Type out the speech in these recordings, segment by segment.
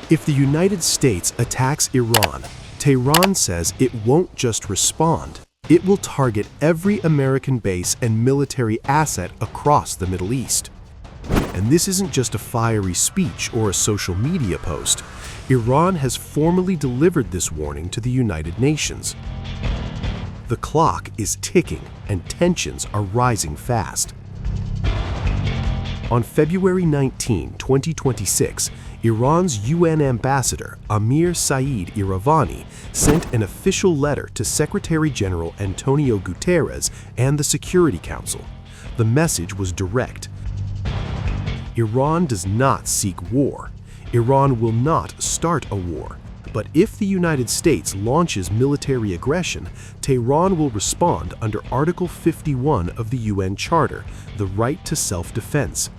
If the United States attacks Iran, Tehran says it won't just respond. It will target every American base and military asset across the Middle East. And this isn't just a fiery speech or a social media post. Iran has formally delivered this warning to the United Nations. The clock is ticking and tensions are rising fast. On February 19, 2026, Iran's UN ambassador, Amir Saeid Iravani, sent an official letter to Secretary-General António Guterres and the Security Council. The message was direct. Iran does not seek war. Iran will not start a war. But if the United States launches military aggression, Tehran will respond under Article 51 of the UN Charter, the right to self-defense.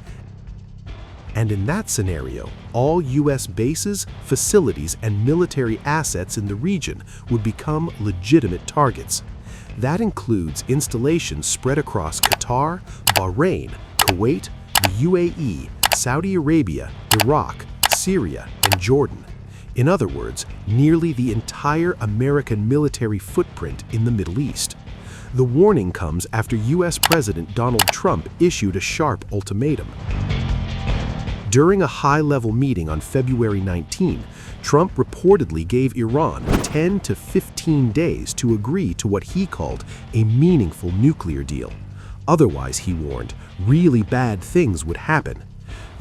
And in that scenario, all U.S. bases, facilities, and military assets in the region would become legitimate targets. That includes installations spread across Qatar, Bahrain, Kuwait, the UAE, Saudi Arabia, Iraq, Syria, and Jordan. In other words, nearly the entire American military footprint in the Middle East. The warning comes after U.S. President Donald Trump issued a sharp ultimatum. During a high-level meeting on February 19, Trump reportedly gave Iran 10 to 15 days to agree to what he called a meaningful nuclear deal. Otherwise, he warned, really bad things would happen.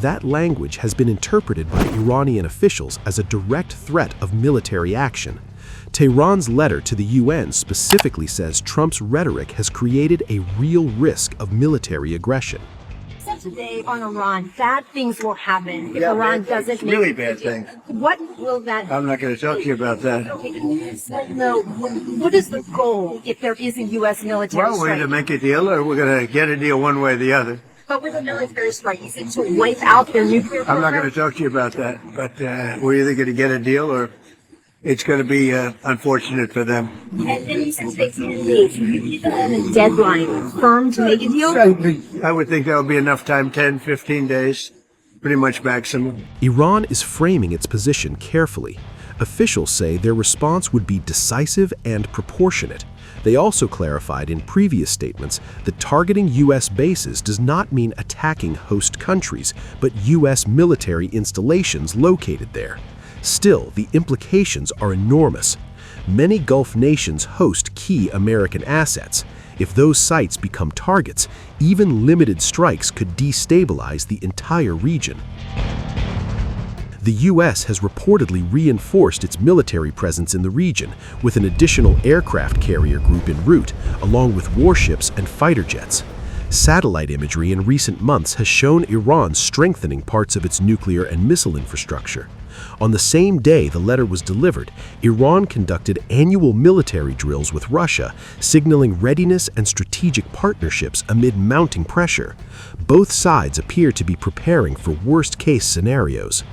That language has been interpreted by Iranian officials as a direct threat of military action. Tehran's letter to the UN specifically says Trump's rhetoric has created a real risk of military aggression. Today on Iran, bad things will happen if Iran doesn't make really bad things. What will that? I'm not going to talk to you about that. Okay, no. What is the goal if there is a U.S. military Well, we're strike? going to make a deal, or we're going to get a deal one way or the other. But with a military strike, is it to wipe out their nuclear program? I'm not going to talk to you about that. But we're either going to get a deal, or it's going to be unfortunate for them. And you said 15 days. Do you have a deadline firm to make a deal? I would think that would be enough time, 10, 15 days, pretty much maximum. Iran is framing its position carefully. Officials say their response would be decisive and proportionate. They also clarified in previous statements that targeting U.S. bases does not mean attacking host countries, but U.S. military installations located there. Still, the implications are enormous. Many Gulf nations host key American assets. If those sites become targets, even limited strikes could destabilize the entire region. The U.S. has reportedly reinforced its military presence in the region with an additional aircraft carrier group en route, along with warships and fighter jets. Satellite imagery in recent months has shown Iran strengthening parts of its nuclear and missile infrastructure. On the same day the letter was delivered, Iran conducted annual military drills with Russia, signaling readiness and strategic partnerships amid mounting pressure. Both sides appear to be preparing for worst-case scenarios.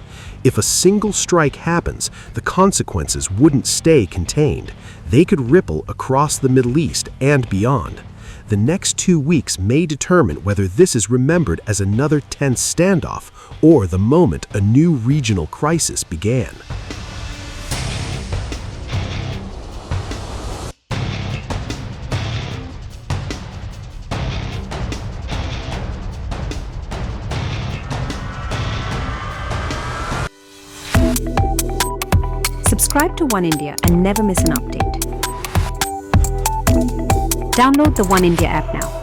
If a single strike happens, the consequences wouldn't stay contained. They could ripple across the Middle East and beyond. The next 2 weeks may determine whether this is remembered as another tense standoff or the moment a new regional crisis began. Subscribe to One India and never miss an update. Download the One India app now.